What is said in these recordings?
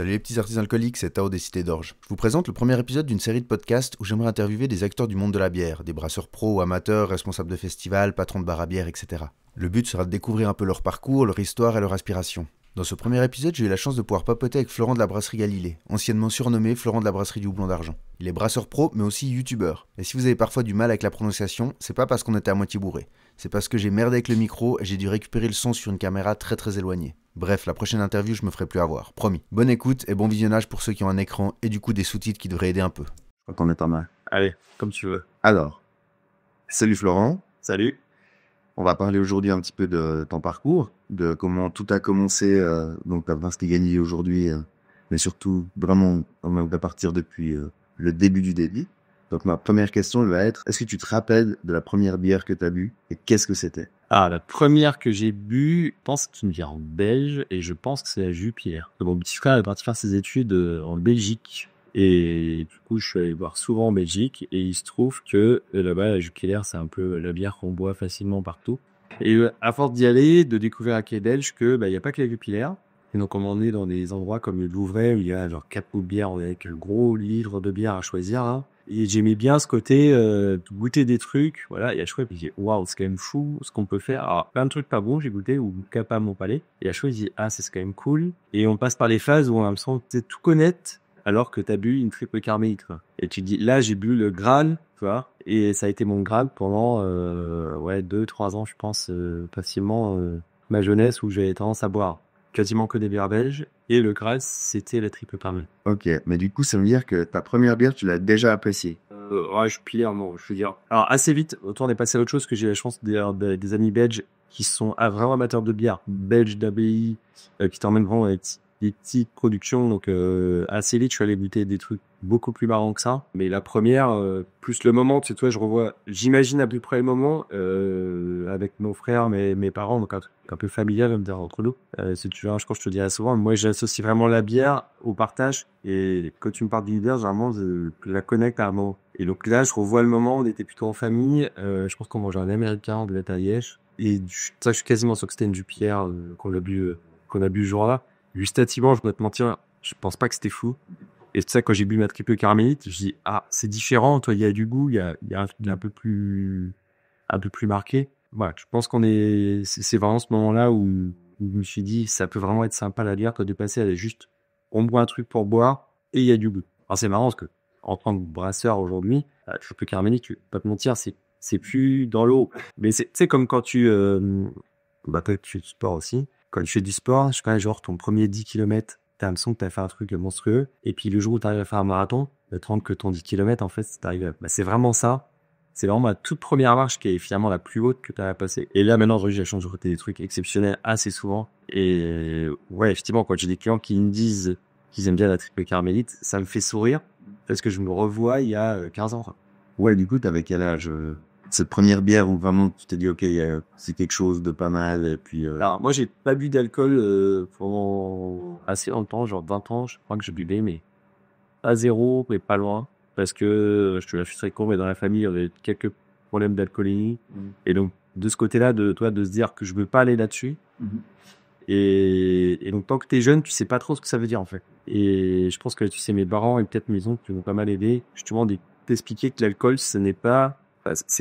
Salut les petits artisans alcooliques, c'est Tao des Cités d'Orge. Je vous présente le premier épisode d'une série de podcasts où j'aimerais interviewer des acteurs du monde de la bière, des brasseurs pros ou amateurs, responsables de festivals, patrons de bar à bière, etc. Le but sera de découvrir un peu leur parcours, leur histoire et leur aspiration. Dans ce premier épisode, j'ai eu la chance de pouvoir papoter avec Florent de la brasserie Galilée, anciennement surnommé Florent de la brasserie du Houblon d'Argent. Il est brasseur pro, mais aussi youtubeur. Et si vous avez parfois du mal avec la prononciation, c'est pas parce qu'on était à moitié bourré. C'est parce que j'ai merdé avec le micro et j'ai dû récupérer le son sur une caméra très éloignée. Bref, la prochaine interview, je me ferai plus avoir, promis. Bonne écoute et bon visionnage pour ceux qui ont un écran et du coup des sous-titres qui devraient aider un peu. Je crois qu'on est pas mal. Allez, comme tu veux. Alors, salut Florent. Salut. On va parler aujourd'hui un petit peu de ton parcours, de comment tout a commencé, donc ta brasserie Galilée aujourd'hui, mais surtout vraiment on va partir depuis le début du début. Donc ma première question va être, est-ce que tu te rappelles de la première bière que tu as bu et qu'est-ce que c'était? Ah, la première que j'ai bu, je pense que c'est une bière belge et je pense que c'est la Jupiler. Mon petit frère est parti faire ses études en Belgique et du coup je suis allé boire souvent en Belgique et il se trouve que là-bas la Jupiler c'est un peu la bière qu'on boit facilement partout. Et à force d'y aller, de découvrir à quai belge que il y a pas que la Jupiler. Et donc on en est dans des endroits comme le Louvret où il y a genre 4 pots de bière avec le gros livre de bière à choisir hein. Et j'aimais bien ce côté goûter des trucs, voilà, et à chaque fois, je me disais, waouh, c'est quand même fou ce qu'on peut faire. Alors, plein de trucs pas bons, j'ai goûté, ou capable mon palais. Et à chaque fois, je dis, ah, c'est quand même cool. Et on passe par les phases où on a l'impression de tout connaître, alors que t'as bu une triple carmélite, quoi. Et tu te dis, là, j'ai bu le Graal, tu vois, et ça a été mon Graal pendant, 2-3 ans, je pense, facilement, ma jeunesse, où j'avais tendance à boire quasiment que des bières belges. Et le Graal, c'était la triple carmélite. Ok, mais du coup, ça veut dire que ta première bière, tu l'as déjà appréciée. Jupiler, non, je veux dire. Alors, assez vite, autant on est passé à autre chose, que j'ai la chance des amis belges qui sont vraiment amateurs de bière, belges d'ABI, qui t'emmènent vraiment avec des petites productions. Donc, assez vite, je suis allé goûter des trucs beaucoup plus marrants que ça. Mais la première, plus le moment, tu sais, toi, je revois, j'imagine à peu près le moment, avec nos frères, mes parents, donc un peu familial, même entre nous. Si tu vois, je crois que je te dirais souvent, moi, j'associe vraiment la bière au partage. Et quand tu me parles d'une bière, généralement, je la connecte à un moment. Et donc là, je revois le moment, on était plutôt en famille. Je pense qu'on mangeait un américain de la Liège. Et ça, je suis quasiment sûr que c'était une Jupiler qu'on a bu ce jour-là. Gustativement, je dois te mentir, je pense pas que c'était fou. Et c'est ça, quand j'ai bu ma triple carmélite, je dis, ah, c'est différent, toi, il y a du goût, il y a un truc un peu plus marqué. Voilà, je pense c'est vraiment ce moment-là où je me suis dit, ça peut vraiment être sympa la bière, que de passer à juste, on boit un truc pour boire et il y a du goût. Alors, c'est marrant parce que, en tant que brasseur aujourd'hui, la triple carmélite, tu peux pas te mentir, c'est plus dans l'eau. Mais tu sais, comme quand peut-être tu fais du sport aussi. Quand tu fais du sport, je connais genre ton premier 10 km, t'as l'impression que t'as fait un truc monstrueux. Et puis le jour où t'arrives à faire un marathon, te rendre que ton 10 km, en fait, c'est vraiment ça. C'est vraiment ma toute première marche qui est finalement la plus haute que t'as à passer. Et là, maintenant, j'ai la chance de goûter des trucs exceptionnels assez souvent. Et ouais, effectivement, quand j'ai des clients qui me disent qu'ils aiment bien la triple carmélite, ça me fait sourire parce que je me revois il y a 15 ans. Ouais, du coup, t'avais quel âge cette première bière où vraiment tu t'es dit, ok, c'est quelque chose de pas mal, et puis... Alors, moi, j'ai pas bu d'alcool pendant assez longtemps, genre 20 ans, je crois que je buvais, mais à zéro, mais pas loin. Parce que, je te suis très con, mais dans la famille, il y avait quelques problèmes d'alcoolémie. Et donc, de ce côté-là, de se dire que je veux pas aller là-dessus. Et donc, tant que t'es jeune, tu sais pas trop ce que ça veut dire, en fait. Et je pense que, tu sais, mes parents et peut-être mes oncles qui m'ont pas mal aidé, justement, d'expliquer que l'alcool, c'est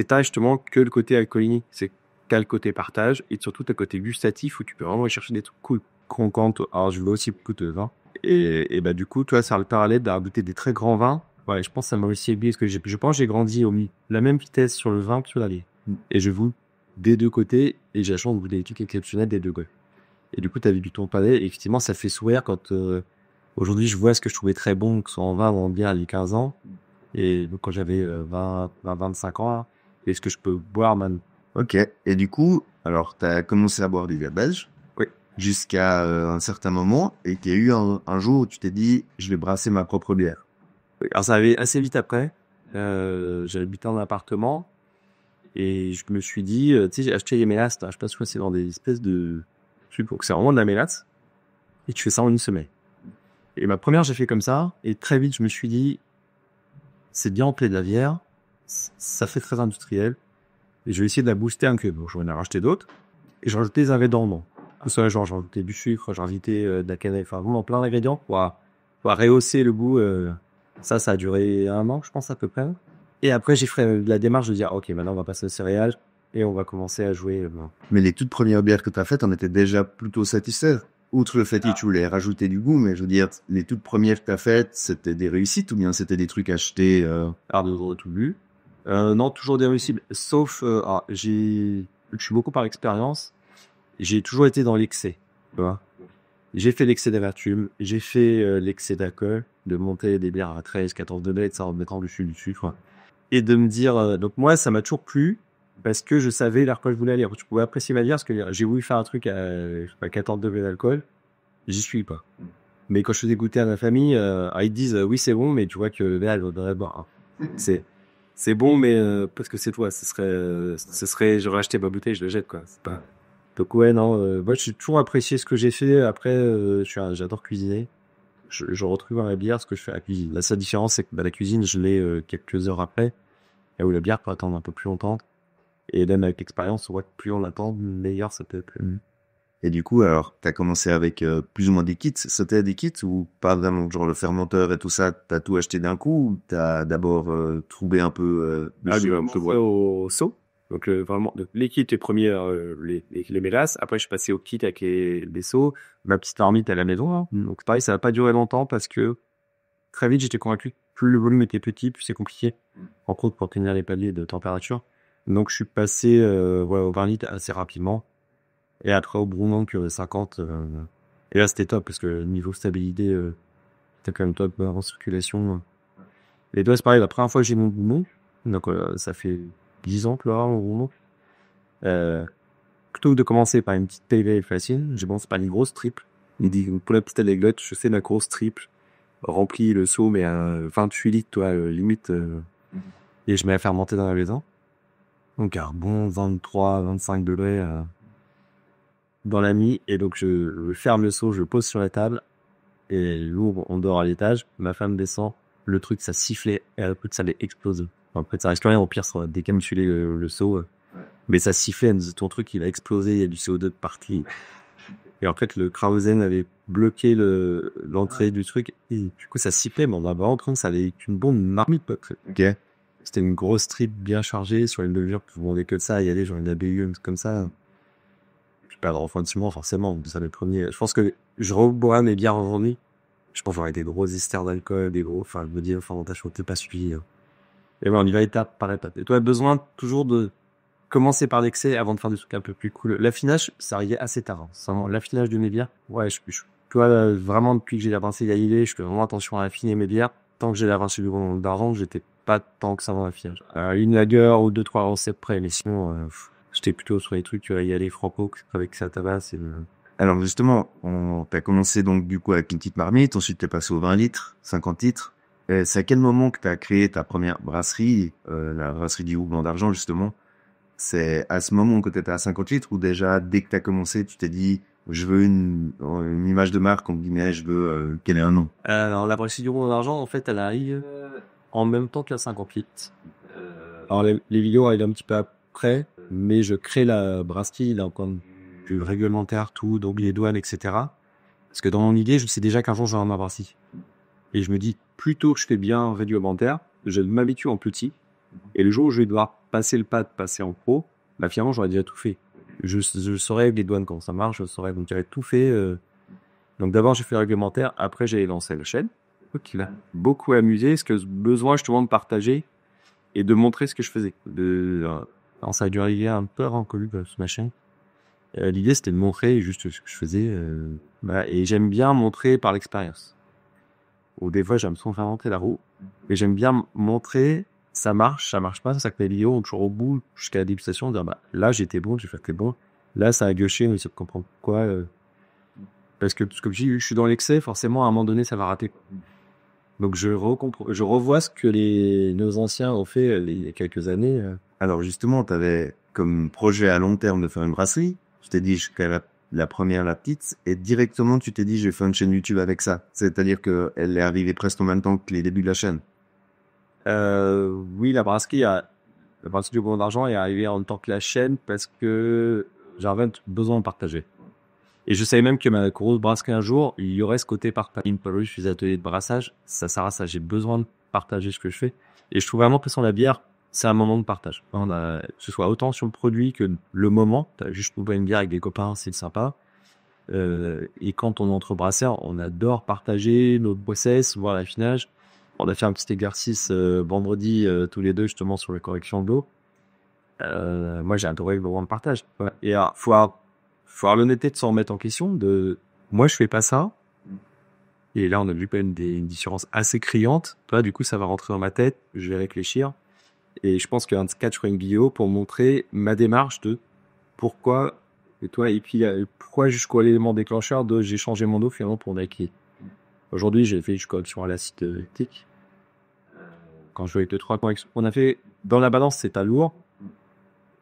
pas justement que le côté alcoolique. C'est qu'à le côté partage et surtout t'as le côté gustatif où tu peux vraiment aller chercher des trucs cool, croquants. Alors, je veux aussi beaucoup de vin. Et bah, du coup, toi, ça a le parallèle d'avoir goûté des très grands vins. Ouais, je pense que ça m'a aussi aidé parce que je pense que j'ai grandi la même vitesse sur le vin que sur la bière. Et je goûte des deux côtés et j'ai la chance de goûter des trucs exceptionnels des deux côtés. Et du coup, t'as vécu ton palais et effectivement, ça fait sourire quand, aujourd'hui, je vois ce que je trouvais très bon, que ce soit en vin ou en bière il y a 15 ans. Et donc, quand j'avais 25 ans, hein, et ce que je peux boire maintenant. Ok. Et du coup, alors, t'as commencé à boire des bières belges. Oui. Jusqu'à un certain moment, et qu'il y a eu un jour où tu t'es dit, je vais brasser ma propre bière. Alors, ça arrivait assez vite après. J'habitais en appartement. Et je me suis dit, tu sais, j'ai acheté les mélasse. Je sais pas ce que c'est dans des espèces de... Je sais pas, c'est vraiment de la mélasse. Et tu fais ça en une semaine. Et ma première, j'ai fait comme ça. Et très vite, je me suis dit, c'est bien empli de la bière. Ça fait très industriel. Et je vais essayer de la booster un peu. Donc, je vais en racheter d'autres. Et j'ai rajouté des ingrédients dedans. Que ce soit, genre, j'ai rajouté du sucre, j'ai rajouté de la cannelle. Enfin, vraiment plein d'ingrédients pour pour rehausser le goût. Ça a duré 1 an, je pense, à peu près. Et après, j'ai fait la démarche de dire, ok, maintenant on va passer aux céréales et on va commencer à jouer. Mais les toutes premières bières que tu as faites, on était déjà plutôt satisfait. Outre le fait que tu voulais rajouter du goût, mais je veux dire, les toutes premières que tu as faites, c'était des réussites ou bien c'était des trucs achetés Alors, de tout but. Non, toujours des réussites. Sauf, je suis beaucoup par expérience. J'ai toujours été dans l'excès. Tu vois. J'ai fait l'excès d'amertume, j'ai fait l'excès d'alcool, de monter des bières à 13, 14 degrés, de ça en mettant du sucre. Et de me dire, donc moi, ça m'a toujours plu, parce que je savais l'heure que je voulais aller. Je pouvais apprécier ma bière, parce que j'ai voulu faire un truc à 14 degrés d'alcool, j'y suis pas. Mais quand je faisais goûter à ma famille, ils disent, oui, c'est bon, mais tu vois que là, elle devrait boire. C'est bon, mais parce que c'est toi, ce serait, j'aurais acheté ma bouteille, je le jette, quoi. C'est pas... Donc ouais, non, moi j'ai toujours apprécié ce que j'ai fait. Après, j'adore cuisiner. Je retrouve dans la bière ce que je fais à la cuisine. La seule différence, c'est que la cuisine, je l'ai quelques heures après. Là où la bière peut attendre un peu plus longtemps. Et même avec l'expérience, on voit que plus on attend, meilleur ça peut être. Et du coup, alors, t'as commencé avec plus ou moins des kits. C'était des kits ou pas vraiment, genre le fermenteur et tout ça, t'as tout acheté d'un coup ou t'as d'abord trouvé un peu Au seau. Donc vraiment, les kits, les premiers, les mélasses. Après, je suis passé au kit avec les seaux. Ma petite marmite à la maison. Hein. Donc pareil, ça n'a pas duré longtemps parce que très vite, j'étais convaincu que plus le volume était petit, plus c'est compliqué. En compte pour tenir les paliers de température. Donc je suis passé au 20 litres assez rapidement. Et après au Brou 50. Et là, c'était top parce que niveau stabilité, c'était quand même top en circulation. Les doigts, c'est pareil. La première fois que j'ai mon Brou, donc ça fait 10 ans que là, mon Brou. Plutôt que de commencer par une petite PV facile, j'ai commencé par une grosse triple. Il dit, pour la petite anecdote, je sais ma grosse triple remplit le seau, mais à 28 litres, toi, limite, et je mets à fermenter dans la maison. Donc, un bon 23, 25 degrés dans la nuit. Et donc, je ferme le seau, je le pose sur la table, et l'ouvre, on dort à l'étage. Ma femme descend, le truc, ça sifflait, et après, ça allait exploser. Après, ça reste rien, au pire, ça va décapsuler le seau. Mais ça sifflait, ton truc, il a explosé, il y a du CO2 de partie. Et en fait, le Krausen avait bloqué l'entrée du truc. Et du coup, ça sifflait, mais on avait vraiment l'impression que ça allait être une bombe marmite. Ok. C'était une grosse strip bien chargée sur une levure que vous vendez que ça. Il y allait genre une ABU, comme ça. Je vais perdre en fin de ciment, forcément. Ça, le premier. Je pense que je rebois mes bières aujourd'hui. Je pense que j'aurais des gros esters d'alcool, des gros, enfin, je me dis, fermentation, t'es pas suivi. Et ouais, on y va étape par étape. Et toi, besoin toujours de commencer par l'excès avant de faire des trucs un peu plus cool. L'affinage, ça arrivait assez tard. Hein. L'affinage de mes bières, ouais, tu vois, vraiment, depuis que j'ai la pincée Galilée, je fais vraiment attention à affiner mes bières. Tant que j'ai la pincée du Grand d'Argent, j'étais pas tant que ça dans l'affinage. Une lager ou 2-3 recettes près, mais sinon, j'étais plutôt sur les trucs, tu vas y aller franco, avec sa tabasse et Alors justement, t'as commencé donc du coup avec une petite marmite, ensuite t'es passé aux 20 litres, 50 litres. Et c'est à quel moment que t'as créé ta première brasserie, la brasserie du Blanc d'Argent justement? C'est à ce moment que t'étais à 50 litres ou déjà dès que t'as commencé, tu t'es dit je veux une image de marque, en guillemets, je veux qu'elle ait un nom? Alors la brasserie du Blanc d'Argent, en fait, elle arrive en même temps que la 50 litres. Alors les vidéos arrivent un petit peu après, mais je crée la brasserie, là encore du réglementaire, tout, donc les douanes, etc. Parce que dans mon idée, je sais déjà qu'un jour j'aurai ma brasserie. Et je me dis, plutôt que je fais bien réglementaire, je m'habitue en petit. Et le jour où je vais devoir passer le pas de passer en pro, bah finalement j'aurais déjà tout fait. Je saurais les douanes comment ça marche, je saurais, donc j'aurais tout fait. Donc d'abord j'ai fait le réglementaire, après j'ai lancé la chaîne, qui m'a beaucoup amusé, parce que besoin justement de partager et de montrer ce que je faisais. Alors ça a dû arriver un peu avant que ce machin. L'idée c'était de montrer juste ce que je faisais, et j'aime bien montrer par l'expérience. Ou des fois j'aime sans inventer la roue, mais j'aime bien montrer ça marche pas, ça fait les vidéos, donc toujours au bout jusqu'à la dégustation, dire là j'étais bon, j'ai fait que c'est bon, là ça a gâché, on essaie de comprendre pourquoi, parce que comme je suis dans l'excès, forcément à un moment donné ça va rater. Donc je revois ce que nos anciens ont fait il y a quelques années. Alors justement, t'avais comme projet à long terme de faire une brasserie, tu t'es dit jusqu'à la première, la petite, et directement tu t'es dit je vais faire une chaîne YouTube avec ça, c'est-à-dire que elle est arrivée presque en même temps que les débuts de la chaîne. Oui, la brasserie du Blanc d'Argent est arrivée en même temps que la chaîne parce que j'avais besoin de partager. Et je savais même que ma grosse brasserie un jour, il y aurait ce côté partage. Je fais des ateliers de brassage, ça sert à ça. J'ai besoin de partager ce que je fais. Et je trouve vraiment que sans la bière, c'est un moment de partage. Que ce soit autant sur le produit que le moment. T'as juste trouvé une bière avec des copains, c'est sympa. Et quand on est entre brasseurs, on adore partager notre process, voir l'affinage. On a fait un petit exercice vendredi tous les deux justement sur les corrections d'eau. Moi, j'ai adoré le moment de partage. Ouais. Et faut avoir l'honnêteté de s'en remettre en question. Moi, je fais pas ça. Et là, on a vu quand même une différence assez criante. Toi, du coup, ça va rentrer dans ma tête. Je vais réfléchir. Et je pense qu'un de cas, je ferai une vidéo pour montrer ma démarche de pourquoi, et toi, et puis pourquoi jusqu'au élément déclencheur de j'ai changé mon eau finalement pour Nike. Aujourd'hui, j'ai fait jusqu'à sur l'acide lactique. Quand je jouais avec les 3 corrections, on a fait dans la balance, c'est à lourd.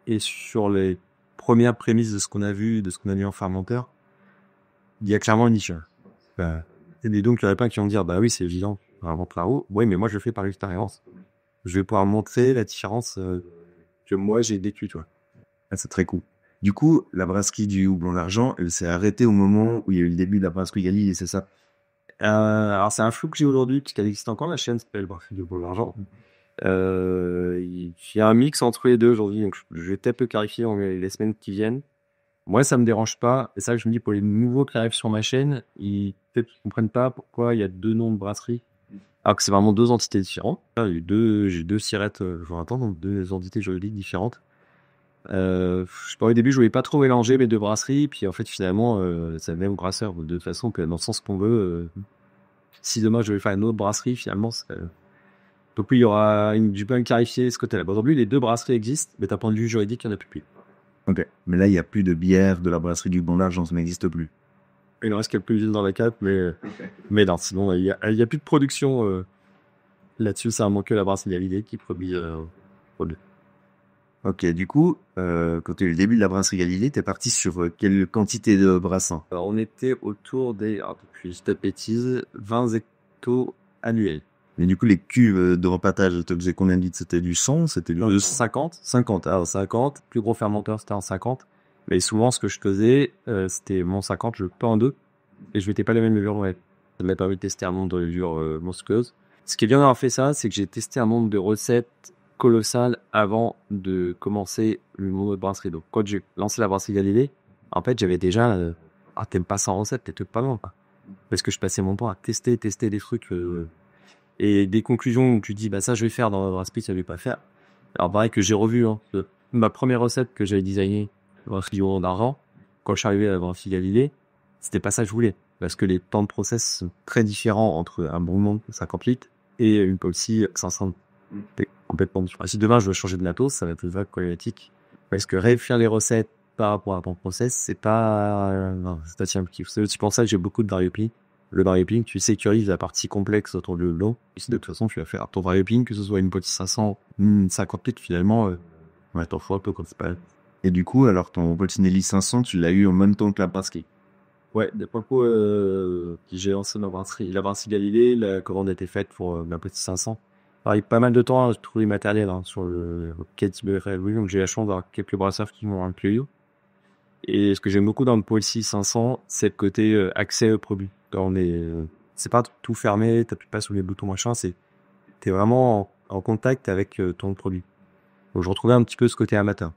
Et sur les premières prémices de ce qu'on a vu, de ce qu'on a mis en fermenteur, il y a clairement une niche. Et donc, il y en a plein qui vont dire, bah oui, c'est évident, vraiment là-haut. Oui, mais moi, je le fais par l'expérience. Je vais pouvoir montrer la différence que moi, j'ai vécue, toi. Ah, c'est très cool. Du coup, la brasserie du Houblon d'Argent, elle s'est arrêtée au moment où il y a eu le début de la brasserie Galilée, c'est ça? Alors, c'est un flou que j'ai aujourd'hui, puisqu'elle existe encore, la chaîne s'appelle Brasserie du Houblon d'Argent. Il y a un mix entre les deux aujourd'hui, donc je vais peut-être le clarifier dans les semaines qui viennent. Moi, ça me dérange pas. C'est ça que je me dis pour les nouveaux qui arrivent sur ma chaîne, ils peut-être comprennent pas pourquoi il y a 2 noms de brasserie. Alors que c'est vraiment 2 entités différentes. Là, j'ai 2 sirettes, donc 2 entités juridiques différentes. Je sais pas, au début, je voulais pas trop mélanger mes 2 brasseries, puis en fait, finalement, c'est le même brasseur. De toute façon, que dans le sens qu'on veut, si demain je vais faire une autre brasserie, finalement, donc oui, il y aura du bien clarifier ce côté-là. Bon, aujourd'hui, les 2 brasseries existent, mais d'un point de vue juridique, il n'y en a plus. Ok. Mais là, il n'y a plus de bière de la brasserie du Houblon d'Argent, ça n'existe plus. Il en reste quelques-unes dans la cave, mais non, sinon, il y a plus de production là-dessus. Ça a manqué la brasserie Galilée qui produit produit. Ok, du coup, quand tu as eu le début de la brasserie Galilée, t'es parti sur quelle quantité de brassins? Alors, on était autour des, depuis cette bêtise, 20 hectos annuels. Et du coup, les cuves de repatage, tu faisais combien de litres? C'était du 100? C'était du 50. Alors 50. Plus gros fermenteur, c'était en 50. Mais souvent, ce que je faisais, c'était mon 50, je le pends en 2. Et je mettais pas la même levure dans la. Ça m'a permis de tester un nombre de levures monstrueuses. Ce qui est bien d'avoir fait ça, c'est que j'ai testé un nombre de recettes colossales avant de commencer le mode brasserie. Donc, quand j'ai lancé la brasserie Galilée, en fait, j'avais déjà, t'aimes pas 100 recettes, t'es pas loin, quoi. Parce que je passais mon temps à tester des trucs, et des conclusions où tu dis, bah, ça, je vais faire dans la brasserie, ça, je vais pas faire. Alors, pareil que j'ai revu, ma première recette que j'avais designée, la brasserie du Houblon d'Argent, quand je suis arrivé à la brasserie Galilée, c'était pas ça que je voulais. Parce que les temps de process sont très différents entre un bon de 50 litres et une Polsi 500. C'est complètement différent. Si demain je veux changer de matos, ça va être vague problématique. Parce que réécrire les recettes par rapport à ton process, c'est pas, non, c'est pas si simple. C'est pour ça que j'ai beaucoup de varioping. Le varioping, tu sécurises la partie complexe autour du lot. Et de toute façon, tu vas faire ton varioping, que ce soit une Polsi 500, 50 litres finalement, ouais, t'en fous un peu quand c'est pas. Et du coup, alors ton Polsinelli 500, tu l'as eu en même temps que la brasserie? Ouais, des propos j'ai lancé la brasserie Galilée, la commande a été faite pour ma petite 500. Pareil, pas mal de temps à trouver du matériel sur le quai de oui, donc j'ai la chance d'avoir quelques brasseurs qui m'ont inclus. Et ce que j'aime beaucoup dans le Polsi 500, c'est le côté accès au produit. Quand c'est pas tout fermé, t'appuies pas sur les boutons machin, t'es vraiment en contact avec ton produit. Donc je retrouvais un petit peu ce côté amateur.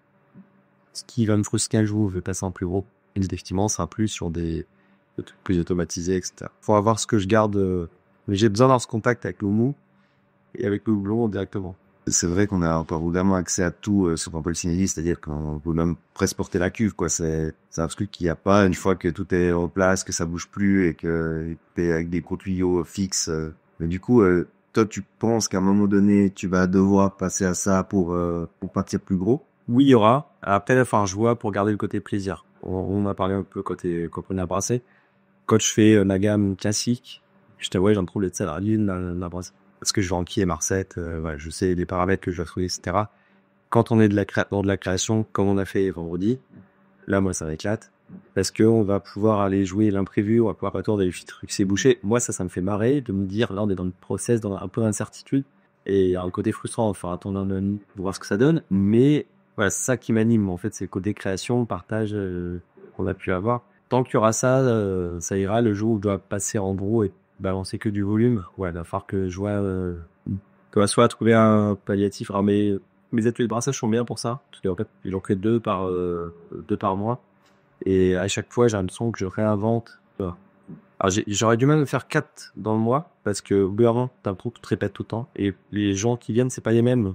Ce qui va me frustrer un jour, je vais passer en plus gros. Et effectivement, c'est un plus sur des trucs plus automatisés, etc. Faut avoir ce que je garde, mais j'ai besoin d'avoir ce contact avec le mou et avec le houblon directement. C'est vrai qu'on a encore vraiment accès à tout sur un Polsinelli, c'est-à-dire qu'on peut même presque porter la cuve, quoi. C'est un truc qu'il n'y a pas une fois que tout est en place, que ça bouge plus et que t'es avec des gros tuyaux fixes. Mais du coup, toi, tu penses qu'à un moment donné, tu vas devoir passer à ça pour partir plus gros? Oui, il y aura. Peut-être enfin, je vois pour garder le côté plaisir. On a parlé un peu quand on a brassé. Quand je fais la gamme classique, je t'avoue, j'en trouve les salariés dans la brasse. Parce que je vais enquiller ma recette, ouais, je sais les paramètres que je dois trouver, etc. Quand on est dans de la création, comme on a fait vendredi, là, moi, ça m'éclate. Parce que on va pouvoir aller jouer l'imprévu, on va pouvoir attendre des trucs c'est bouché. Moi, ça me fait marrer de me dire, là, on est dans le process, dans un peu d'incertitude. Et il y a un côté frustrant, enfin, attendre un an pour voir ce que ça donne. Mais voilà, c'est ça qui m'anime, en fait, c'est le côté création, partage qu'on a pu avoir. tant qu'il y aura ça, ça ira. Le jour où je dois passer en gros et balancer que du volume, ouais, il va falloir que je vois, soit trouver un palliatif. Alors mes ateliers de brassage sont bien pour ça, parce qu'en fait, ils en créent 2 par mois. Et à chaque fois, j'ai l'impression que je réinvente. Alors, j'aurais du mal à me faire 4 dans le mois, parce que au bout d'un moment, t'as un truc qui te répète tout le temps. Et les gens qui viennent, c'est pas les mêmes.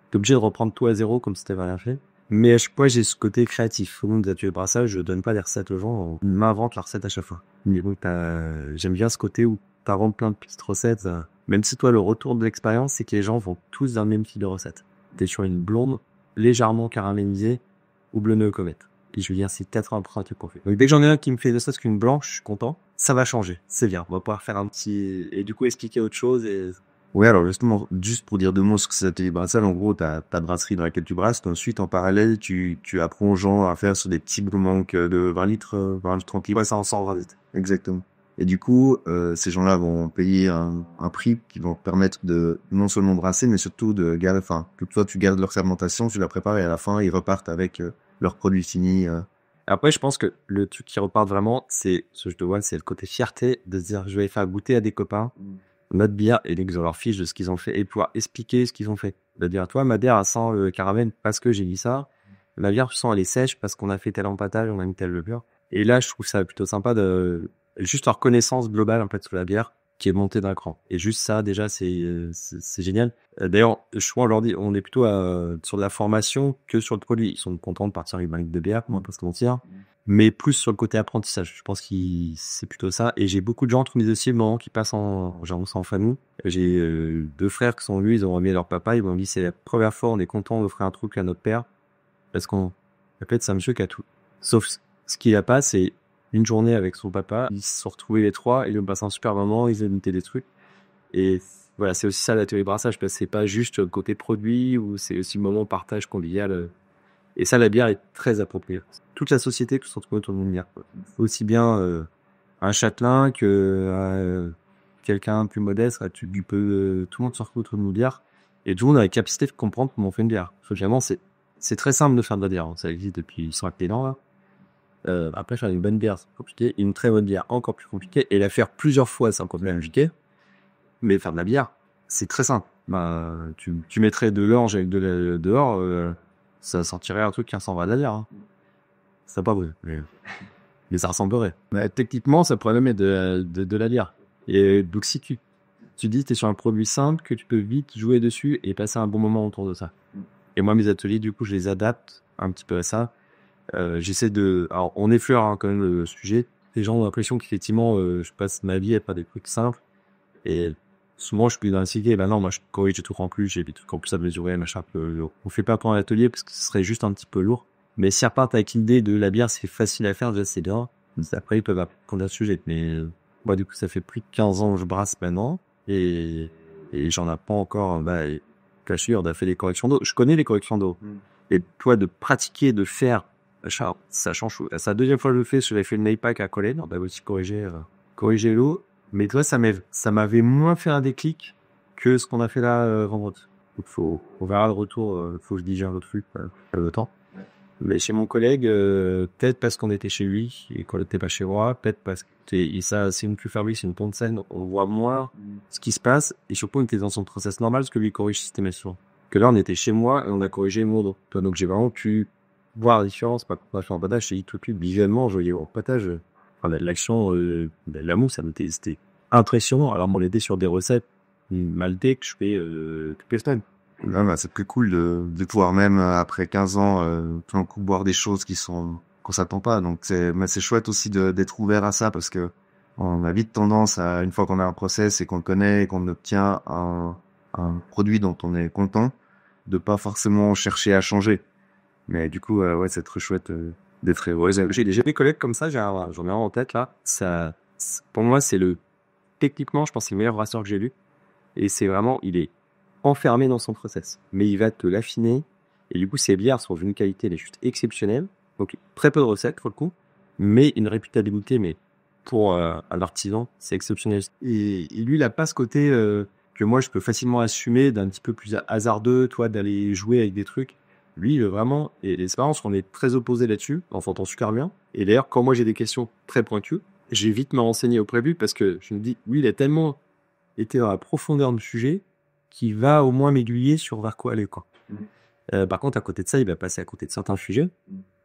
T'es obligé de reprendre tout à zéro, comme si t'avais rien fait. Mais à chaque fois, j'ai ce côté créatif. Au monde des ateliers de brassage, je donne pas des recettes aux gens, on m'invente la recette à chaque fois. Mais donc, j'aime bien ce côté où t'inventes plein de petites recettes. Même si toi, le retour de l'expérience, c'est que les gens vont tous dans le même type de recette. T'es sur une blonde, légèrement caramélisée, ou bleu nœud comète. Et je veux dire, c'est 80% trucs qu'on fait. Donc dès que j'en ai un qui me fait ne serait-ce qu'une blanche, je suis content. Ça va changer, c'est bien. On va pouvoir faire un petit... Et du coup, expliquer autre chose et... Ouais, alors justement, juste pour dire 2 mots sur ce atelier brassage, en gros, t'as ta brasserie dans laquelle tu brasses, ensuite, en parallèle, tu apprends aux gens à faire sur des petits manques de 20 litres tranquille. Ouais, ça en 120 litres. Exactement. Et du coup, ces gens-là vont payer un prix qui vont permettre de non seulement brasser, mais surtout de garder, que toi tu gardes leur fermentation, tu la prépares et à la fin ils repartent avec leurs produits finis. Après, je pense que le truc qui repart vraiment, c'est ce que je te vois, c'est le côté fierté de se dire, je vais faire goûter à des copains notre bière et dès qu'ils ont leur fiche de ce qu'ils ont fait et pouvoir expliquer ce qu'ils ont fait. De dire, toi, ma bière, elle sent caramel parce que j'ai dit ça. Ma bière, tu sens, elle est sèche parce qu'on a fait tel empâtage, on a mis tel levure. Et là, je trouve ça plutôt sympa de juste en reconnaissance globale en fait sur la bière qui est montée d'un cran. Et juste ça, déjà, c'est génial. D'ailleurs, je crois on leur dit, on est plutôt sur de la formation que sur le produit. Ils sont contents de partir avec une de bière, on va pas se mentir. Mais plus sur le côté apprentissage. Je pense que c'est plutôt ça. Et j'ai beaucoup de gens entre mes dossiers qui passent en famille. J'ai 2 frères qui sont venus, ils ont remis leur papa, ils m'ont dit c'est la première fois, on est content d'offrir un truc à notre père. Parce qu'on peut-être c'est un monsieur qui a tout. Sauf ce qu'il a pas, c'est une journée avec son papa. Ils se sont retrouvés les 3, ils ont passé un super moment, ils ont noté des trucs. Et voilà, c'est aussi ça l'atelier brassage, parce que c'est pas juste le côté produit, ou c'est aussi le moment partage convivial. Et ça, la bière est très appropriée. Toute la société qui se retrouve autour d'une bière. Aussi bien un châtelain que quelqu'un plus modeste. Tout le monde se retrouve autour d'une bière. Et tout le monde a la capacité de comprendre comment on fait une bière. Finalement, c'est très simple de faire de la bière. Ça existe depuis 100 ans là. Après, faire une bonne bière, c'est compliqué. Une très bonne bière, encore plus compliqué. Et la faire plusieurs fois, c'est encore plus compliqué. Mais faire de la bière, c'est très simple. Tu mettrais de l'orge avec dehors, ça sortirait un truc qui ressemblerait à de la bière. Hein. C'est pas vrai, mais ça ressemblerait. Mais techniquement, ça pourrait même être de la bière. Et donc, si tu dis t'es sur un produit simple, que tu peux vite jouer dessus et passer un bon moment autour de ça. Et moi, mes ateliers, du coup, je les adapte un petit peu à ça. J'essaie de... Alors, on effleure quand même le sujet. Les gens ont l'impression qu'effectivement, je passe ma vie à faire des trucs simples. Et souvent, je suis dans la cité, non, moi, je corrige tout en plus, j'ai des trucs en plus à mesurer, machin. On fait pas pendant l'atelier parce que ce serait juste un petit peu lourd. Mais si repartent avec l'idée de la bière, c'est facile à faire, déjà, c'est bien. Après, ils peuvent apprendre à ce sujet. Mais moi, du coup, ça fait plus de 15 ans que je brasse maintenant. Et j'en apprends encore, caché, on a fait des corrections d'eau. Je connais les corrections d'eau. Et toi, de pratiquer, de faire, ça change. C'est la deuxième fois que je le fais, j'avais fait le Naipac à Collen, on avait aussi corrigé l'eau. Mais toi, ça m'avait moins fait un déclic que ce qu'on a fait là vendredi. Donc on verra le retour, faut que je digère l'autre flux, le temps. Mais chez mon collègue, peut-être parce qu'on était chez lui et qu'on n'était pas chez moi, peut-être parce que c'est une plus fabrique, c'est une ponte scène, on voit moins ce qui se passe, et surtout on était dans son process normal parce que lui corrige systématiquement. Que là on était chez moi et on a corrigé mon dos. Donc j'ai vraiment pu voir la différence. Pas qu'on a fait en patage, c'est tout de suite visuellement, je voyais en patage, l'action, la mousse, c'était impressionnant. Alors on était sur des recettes maltais que je fais toutes les semaines. Ouais, c'est plus cool de pouvoir même après 15 ans tout d'un coup boire des choses qu'on s'attend pas. Donc c'est chouette aussi d'être ouvert à ça, parce que on a vite tendance à, une fois qu'on a un process et qu'on le connaît et qu'on obtient un produit dont on est content, de pas forcément chercher à changer. Mais du coup ouais, c'est très chouette d'être heureux. J'ai des collègues comme ça, j'en ai un en tête là. Ça, pour moi, techniquement, je pense que c'est le meilleur brasseur que j'ai lu. Et c'est vraiment, il est enfermé dans son process, mais il va te l'affiner, et du coup ses bières sont d'une qualité, elle est juste exceptionnelle, donc très peu de recettes pour le coup, mais une réputabilité, mais pour un artisan, c'est exceptionnel. Et lui, il a pas ce côté que moi je peux facilement assumer d'un petit peu plus hasardeux, toi, d'aller jouer avec des trucs. Lui, vraiment, et l'expérience, on est très opposés là-dessus, on s'entend super bien. Et d'ailleurs, quand moi j'ai des questions très pointues, j'ai vite me renseigner au prévu parce que je me dis, lui, il a tellement été dans la profondeur du sujet qu'il va au moins m'aiguiller sur vers quoi aller, quoi. Par contre, à côté de ça, il va passer à côté de certains sujets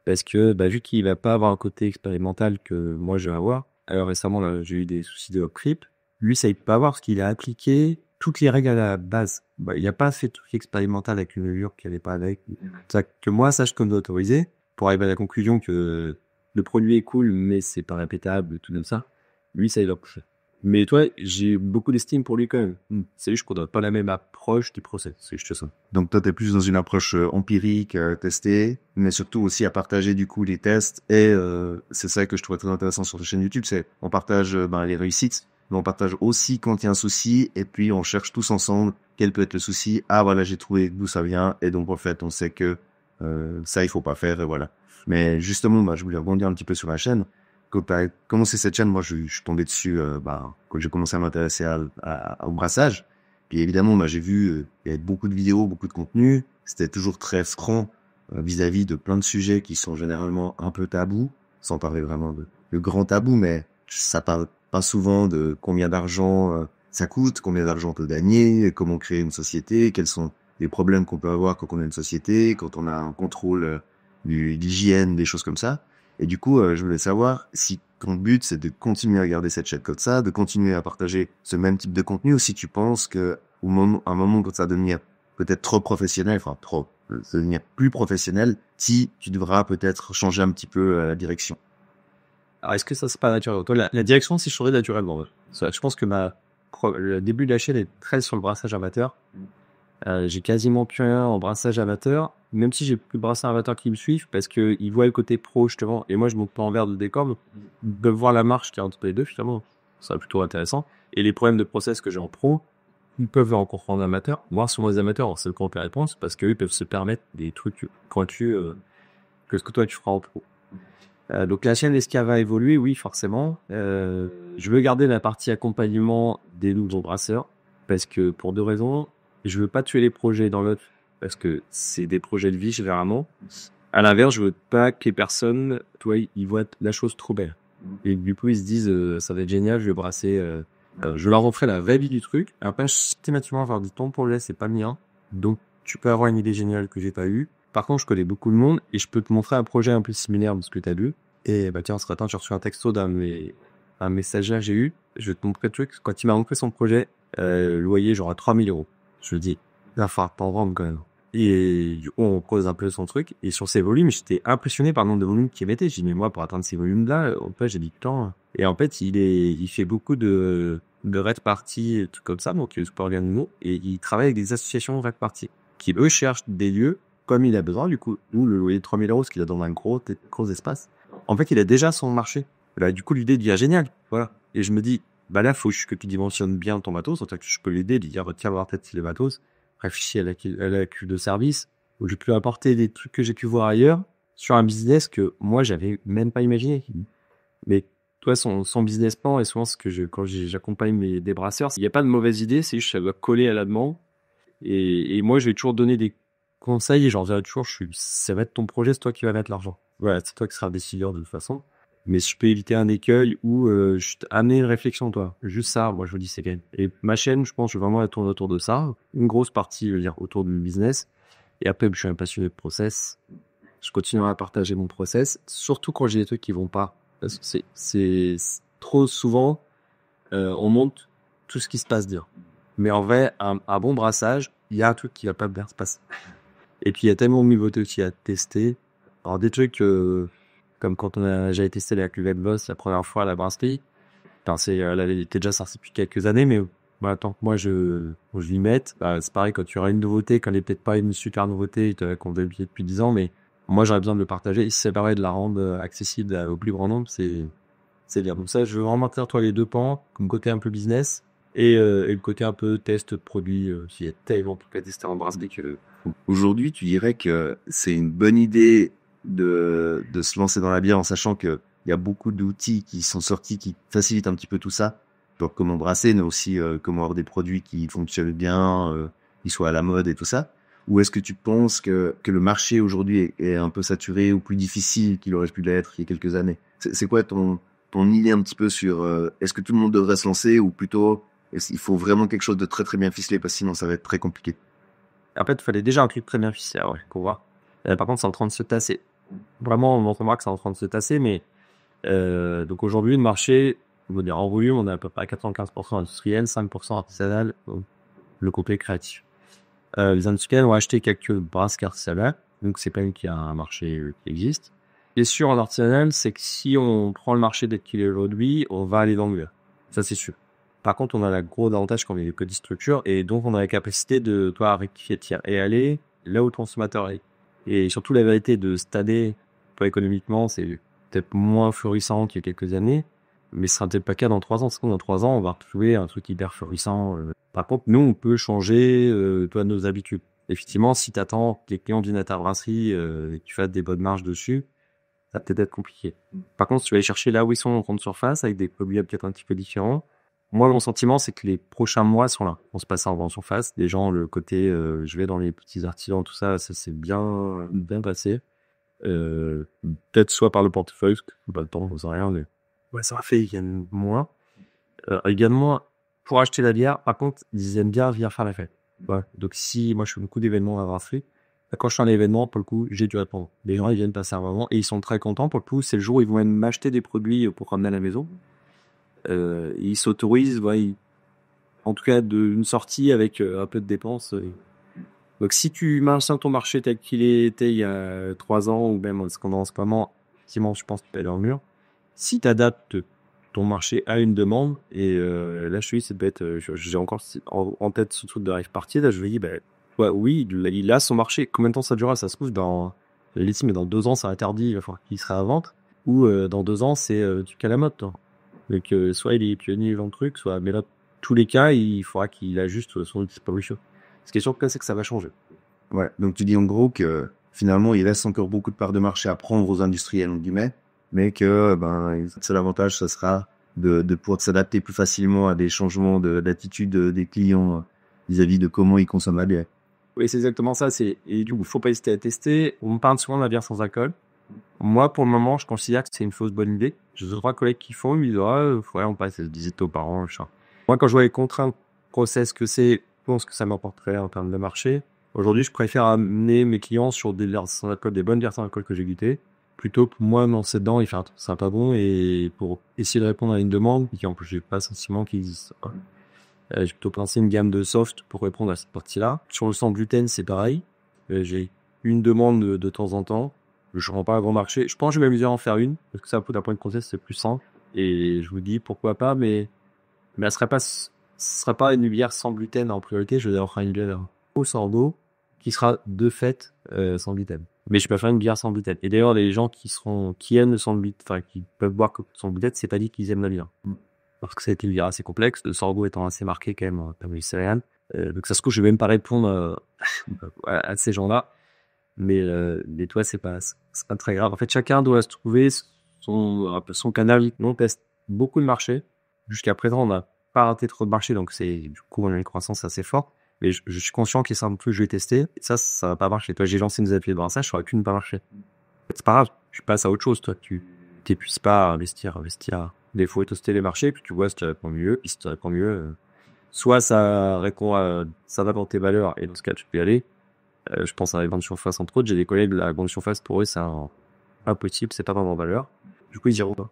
parce que, vu qu'il va pas avoir un côté expérimental que moi je vais avoir. Alors récemment, là, j'ai eu des soucis de creep. Lui, ça il peut pas avoir parce qu'il a appliqué toutes les règles à la base. Il a pas fait de truc expérimental avec une levure qu'il avait pas avec. Ça que moi, ça je peux m'autoriser pour arriver à la conclusion que le produit est cool, mais c'est pas répétable, tout comme ça. Lui, ça il a poussé. Mais toi, j'ai beaucoup d'estime pour lui quand même. C'est juste qu'on n'a pas la même approche du process. C'est juste ça. Donc toi, t'es plus dans une approche empirique, testée, mais surtout aussi à partager du coup les tests. Et c'est ça que je trouvais très intéressant sur ta chaîne YouTube, c'est on partage les réussites, mais on partage aussi quand il y a un souci, et puis on cherche tous ensemble quel peut être le souci. Ah voilà, j'ai trouvé d'où ça vient, et donc en fait, on sait que ça il faut pas faire, et voilà. Mais justement, je voulais rebondir un petit peu sur la chaîne. Quand tu as commencé cette chaîne, moi, je suis tombé dessus quand j'ai commencé à m'intéresser au brassage. Puis évidemment, j'ai vu il y avait beaucoup de vidéos, beaucoup de contenu. C'était toujours très franc vis-à-vis de plein de sujets qui sont généralement un peu tabous, sans parler vraiment de grands tabous, mais ça parle pas souvent de combien d'argent ça coûte, combien d'argent on peut gagner, comment créer une société, quels sont les problèmes qu'on peut avoir quand on a une société, quand on a un contrôle d'hygiène, des choses comme ça. Et du coup, je voulais savoir si ton but, c'est de continuer à garder cette chaîne comme ça, de continuer à partager ce même type de contenu, ou si tu penses que à un moment quand ça va devenir peut-être trop professionnel, devenir plus professionnel, si tu devras peut-être changer un petit peu la direction. Alors, est-ce que ça, c'est pas naturel? Toi, la direction, si je changerais naturellement. Je pense que le début de la chaîne est très sur le brassage amateur. J'ai quasiment plus rien en brassage amateur, même si j'ai plus de brasseurs amateurs qui me suivent parce que ils voient le côté pro justement, et moi je monte pas en verre de décor, donc de voir la marche qui est entre les deux finalement, ça va plutôt intéressant. Et les problèmes de process que j'ai en pro, ils peuvent rencontrer en amateur, voir sur les amateurs, c'est le qu'on peut répondre parce qu'eux peuvent se permettre des trucs pointus que ce que toi tu feras en pro. Donc la chaîne, est-ce qu'elle va évoluer? Oui, forcément. Je veux garder la partie accompagnement des nouveaux brasseurs parce que pour deux raisons. Je veux pas tuer les projets dans l'autre parce que c'est des projets de vie généralement. À l'inverse, je veux pas que les personnes, ils voient la chose trop belle. Et du coup, ils se disent, ça va être génial, je vais brasser, je leur offrir la vraie vie du truc. Après, systématiquement, avoir du ton pour le lait, c'est pas le mien. Donc, tu peux avoir une idée géniale que j'ai pas eue. Par contre, je connais beaucoup de monde et je peux te montrer un projet un peu similaire de ce que t'as vu. Et tiens, ce matin, j'ai reçu un texto un message là, j'ai eu. Je vais te montrer le truc. Quand il m'a montré son projet, le loyer, genre à 3 000 €. Je me dis, il va falloir pas en vendre quand même. Et du coup, on creuse un peu son truc. Et sur ces volumes, j'étais impressionné par le nombre de volumes qu'il mettait. J'ai dit, mais moi, pour atteindre ces volumes-là, en fait, j'ai dit, putain. Et en fait, il fait beaucoup de red party et tout comme ça. Donc, il est super animaux. Et il travaille avec des associations red party qui, eux, cherchent des lieux comme il a besoin. Du coup, nous, le loyer de 3 000 €, ce qu'il a dans un gros espace. En fait, il a déjà son marché. Là, du coup, l'idée devient géniale. Voilà. Et je me dis, là, faut que tu dimensionnes bien ton matos, en fait que je peux l'aider, lui dire, tiens, voir peut-être les matos, réfléchis à la cuve de service, où j'ai pu apporter des trucs que j'ai pu voir ailleurs, sur un business que moi, j'avais même pas imaginé. Mais, toi, son business plan, et souvent, quand j'accompagne des brasseurs, il n'y a pas de mauvaise idée, c'est juste, ça doit coller à la demande. Et moi, je vais toujours donner des conseils, et j'en dirai toujours, ça va être ton projet, c'est toi qui vas mettre l'argent. Voilà, c'est toi qui seras le décideur de toute façon. Mais je peux éviter un écueil ou amener une réflexion, toi. Juste ça, moi, je vous dis, c'est bien. Et ma chaîne, je pense, je vais vraiment la tourner autour de ça. Une grosse partie, je veux dire, autour du business. Et après, je suis un passionné de process. Je continuerai à partager mon process, surtout quand j'ai des trucs qui vont pas. Parce que c'est trop souvent, on monte tout ce qui se passe bien. Mais en vrai, un bon brassage, il y a un truc qui va pas bien se passer. Et puis, il y a tellement de nouveautés aussi à tester. Alors, des trucs... comme quand j'avais testé la cuvette Boss la première fois à la brasserie. Elle était déjà sortie depuis quelques années, mais tant que moi je l'y mette, c'est pareil quand tu auras une nouveauté, quand elle est peut-être pas une super nouveauté, qu'on a oublié depuis 10 ans, mais moi j'aurais besoin de le partager. Et si c'est pareil de la rendre accessible au plus grand nombre, c'est bien. Donc ça, je veux vraiment maintenir les deux pans, comme côté un peu business et le côté un peu test produit. S'il y a tellement de trucs à tester en brasserie que... Aujourd'hui, tu dirais que c'est une bonne idée de se lancer dans la bière en sachant que il y a beaucoup d'outils qui sont sortis qui facilitent un petit peu tout ça. Donc comment brasser, mais aussi comment avoir des produits qui fonctionnent bien, qui soient à la mode et tout ça. Ou est-ce que tu penses que le marché aujourd'hui est un peu saturé ou plus difficile qu'il aurait pu l'être il y a quelques années? C'est quoi ton idée un petit peu sur est-ce que tout le monde devrait se lancer ou plutôt il faut vraiment quelque chose de très très bien ficelé parce que sinon ça va être très compliqué? En fait, il fallait déjà un truc très bien ficelé, ouais, qu'on voit. Par contre, c'est en train de se tasser. Vraiment, on remarque que c'est en train de se tasser, mais donc aujourd'hui, le marché, on va dire en volume, on est à peu près à 95% industriel, 5% artisanal, le complet créatif. Les industriels ont acheté quelques brasseries artisanales, donc c'est pas une qui a un marché qui existe. Ce qui est sûr en artisanal, c'est que si on prend le marché tel qu'il est aujourd'hui, on va aller dans le mur. Ça, c'est sûr. Par contre, on a le gros avantage qu'on est que 10 structures et donc on a la capacité de rectifier le tir et aller là où le consommateur est. Et surtout, la vérité de cette année, pas économiquement, c'est peut-être moins florissant qu'il y a quelques années, mais ce sera peut-être pas le cas dans 3 ans. Parce que dans 3 ans, on va retrouver un truc hyper florissant. Par contre, nous, on peut changer nos habitudes. Effectivement, si tu attends que les clients viennent à ta brasserie et que tu fasses des bonnes marges dessus, ça va peut-être être compliqué. Par contre, si tu vas aller chercher là où ils sont en grande surface, avec des produits peut-être un petit peu différents, moi, mon sentiment, c'est que les prochains mois sont là. On se passe en grande surface. Les gens, le côté je vais dans les petits artisans, tout ça, ça s'est bien passé. Peut-être soit par le portefeuille, parce que pas le temps, on sait rien, mais ouais, ça m'a fait gagner moins. Également, pour acheter la bière, par contre, ils aiment bien venir faire la fête. Ouais. Donc si moi je fais beaucoup d'événements à brasserie, quand je fais un événement, pour le coup, j'ai dû répondre. Les gens, ils viennent passer un moment et ils sont très contents. Pour le coup, c'est le jour où ils vont même m'acheter des produits pour ramener à la maison. Ils s'autorisent, ouais, en tout cas, une sortie avec un peu de dépenses. Donc si tu maintiens ton marché tel qu'il était il y a 3 ans, ou même ce qu'on a en ce moment, effectivement, je pense que tu peux aller dans le mur. Si tu adaptes ton marché à une demande, et là, je te dis, c'est bête, j'ai encore en tête ce truc de rave party, là, je me dis, ouais, oui, il a son marché. Combien de temps ça durera? Ça se trouve, mais dans 2 ans, c'est interdit, il va falloir qu'il sera à vente, ou dans 2 ans, c'est du cas à la mode, toi. Donc, soit il est pionnier dans le truc, soit, mais là, tous les cas, il faudra qu'il ajuste son distribution. Ce qui est sûr, c'est que ça va changer. Ouais, donc tu dis en gros que finalement, il reste encore beaucoup de parts de marché à prendre aux industriels, entre guillemets, mais que le seul avantage, ça sera de pouvoir s'adapter plus facilement à des changements d'attitude des clients vis-à-vis de comment ils consomment la bière. Oui, c'est exactement ça. Et du coup, faut pas hésiter à tester. On me parle souvent de la bière sans alcool. Moi, pour le moment, je considère que c'est une fausse bonne idée. J'ai 2-3 collègues qui font, ils disent, ouais, on passe 18 aux parents, machin. Moi, quand je vois les contraintes process que c'est, je pense que ça m'apporterait en termes de marché. Aujourd'hui, je préfère amener mes clients sur des bières sans alcool, des bonnes bières sans alcool que j'ai goûtées, plutôt que moi, me lancer dedans et faire un truc sympa bon et pour essayer de répondre à une demande qui, en plus, j'ai pas sentiment qu'il existe. J'ai plutôt pensé une gamme de soft pour répondre à cette partie-là. Sur le sans gluten, c'est pareil. J'ai une demande de temps en temps. Je ne rends pas un grand marché. Je pense que je vais m'amuser à en faire une, parce que ça, d'un point de process, c'est plus simple. Et je vous dis pourquoi pas, mais elle ce sera pas une bière sans gluten en priorité. Je vais avoir une bière au sorgho qui sera de fait sans gluten. Mais je peux faire une bière sans gluten. Et d'ailleurs, les gens qui aiment le sans gluten, enfin qui peuvent boire sans gluten, c'est pas dit qu'ils aiment la bière. Parce que ça a été une bière assez complexe, le sorgho étant assez marqué quand même en termes de céréales. Donc ça se trouve, je vais même pas répondre à ces gens-là. Mais toi, c'est pas très grave. En fait, chacun doit se trouver son canal. Nous, on teste beaucoup de marchés. Jusqu'à présent, on n'a pas raté trop de marchés, donc du coup, on a une croissance assez forte. Mais je suis conscient qu'il y a ça que je vais tester. Et ça va pas marcher. Toi, j'ai lancé une ateliers de brassage, ça aurait pu ne pas marcher. C'est pas grave. Je passe à autre chose, toi. Tu t'épuises pas à investir. Des fois, tester les marchés, puis tu vois si tu réponds mieux. Et si tu réponds mieux, soit ça va dans tes valeurs, et dans ce cas, tu peux y aller. Je pense à la grande surface, entre autres. J'ai des collègues de la grande surface, pour eux, c'est impossible, c'est pas dans leur valeur. Du coup, ils diront pas.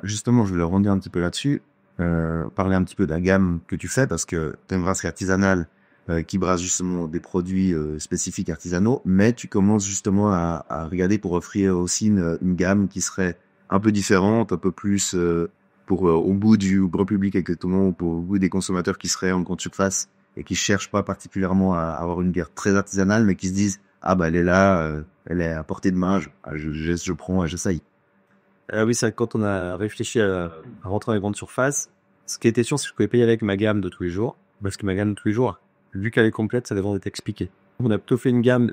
Justement, je voulais rebondir un petit peu là-dessus. Parler un petit peu de la gamme que tu fais, parce que tu as une brasserie artisanale qui brasse justement des produits spécifiques artisanaux, mais tu commences justement à regarder pour offrir aussi une gamme qui serait un peu différente, un peu plus pour au bout du grand public exactement, ou pour au bout des consommateurs qui seraient en grande surface et qui cherchent pas particulièrement à avoir une bière très artisanale, mais qui se disent elle est là, elle est à portée de main, je prends, j'essaye. Oui, c'est quand on a réfléchi à rentrer dans les grandes surfaces, ce qui était sûr, c'est que je pouvais pas y aller avec ma gamme de tous les jours, parce que ma gamme de tous les jours, vu qu'elle est complète, ça devait être expliqué. On a plutôt fait une gamme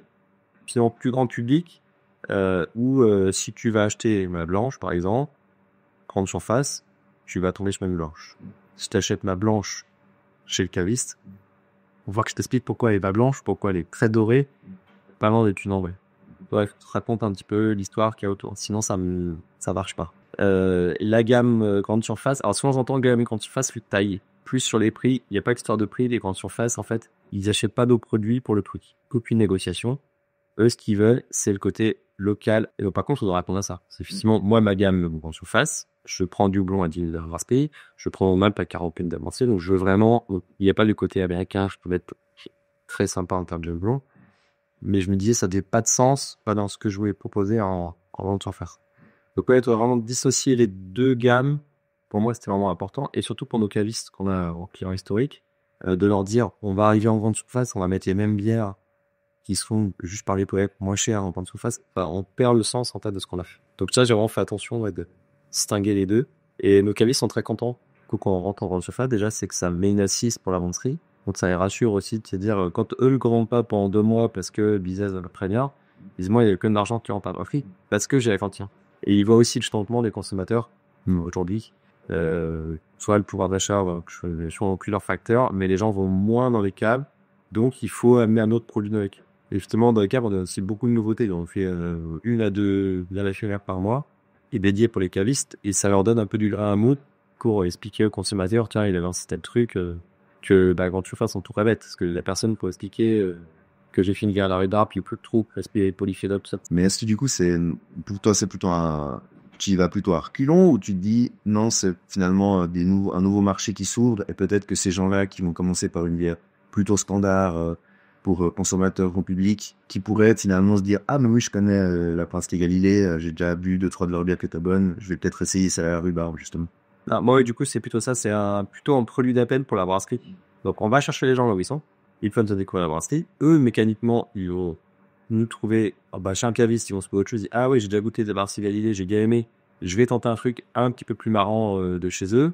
finalement plus grand public, où si tu vas acheter ma blanche, par exemple, grande surface, tu vas tomber sur ma blanche. Si tu achètes ma blanche chez le caviste, On voit que je t'explique pourquoi elle est pas blanche, pourquoi elle est très dorée, pas avant d'études en vrai. Bref, je te raconte un petit peu l'histoire qu'il y a autour. Sinon, ça marche pas. La gamme grande surface. Alors, souvent, j'entends gamme grande surface, plus de taille. Plus sur les prix. Il n'y a pas d'histoire de prix. Les grandes surfaces, en fait, ils achètent pas nos produits pour le prix. Aucune négociation. Eux, ce qu'ils veulent, c'est le côté local. Et donc, par contre, on doit répondre à ça. C'est effectivement, moi, ma gamme grande surface, je prends du houblon à 10 000 raspi, je prends mon Malp à 40 000 d'avancée. Donc, je veux vraiment, il n'y a pas du côté américain. Je peux mettre très sympa en termes de houblon. Mais je me disais, ça n'avait pas de sens, pas dans ce que je voulais proposer en grande surface. Donc, ouais, tu dois vraiment dissocier les deux gammes. Pour moi, c'était vraiment important. Et surtout pour nos cavistes qu'on a en clients historiques, de leur dire, on va arriver en grande surface, on va mettre les mêmes bières qui sont, juste par les poètes, moins chères en grande surface. Enfin, on perd le sens en tête de ce qu'on a fait. Donc ça, j'ai vraiment fait attention de distinguer les deux. Et nos cavistes sont très contents. Du coup, quand on rentre en grande surface, déjà, c'est que ça met une assise pour la venderie. Donc ça les rassure aussi de se dire, quand eux ne commandent pas pendant 2 mois parce que business va très bien, ils disent, moi, il n'y a que de l'argent qui rentre pas dans le prix parce que j'ai la cantine. Et ils voient aussi le changement des consommateurs aujourd'hui. Soit le pouvoir d'achat, je suis aucun leur facteur, mais les gens vont moins dans les caves, donc il faut amener un autre produit avec. Et justement, dans les caves, on a aussi beaucoup de nouveautés. On fait 1 à 2 lavations par mois, et dédiées pour les cavistes, et ça leur donne un peu du grain à moudre pour expliquer aux consommateurs, tiens, il a lancé tel truc, que grande surface sont tout bête, parce que la personne peut expliquer que j'ai fait une guerre à la rue d'arbre, puis plus de trous, respect polyphénol, tout ça. Mais est-ce que du coup, pour toi, c'est plutôt tu y vas plutôt à reculons, ou tu te dis, non, c'est finalement un nouveau marché qui s'ouvre, et peut-être que ces gens-là qui vont commencer par une bière plutôt standard pour consommateurs grand public, qui pourraient finalement se dire, ah, mais oui, je connais la Prince des Galilée, j'ai déjà bu 2-3 de leurs bières qui étaient bonnes, je vais peut-être essayer celle à la rue d'arbre, justement. Ah, moi, du coup, c'est plutôt ça, c'est plutôt un produit d'appel pour la brasserie. Donc, on va chercher les gens là où ils sont. Ils peuvent se découvrir la brasserie. Eux, mécaniquement, ils vont nous trouver, chez un caviste, ils vont se poser autre chose. Ils disent, ah oui, j'ai déjà goûté des Brasserie Galilée, j'ai bien aimé. Je vais tenter un truc un petit peu plus marrant de chez eux.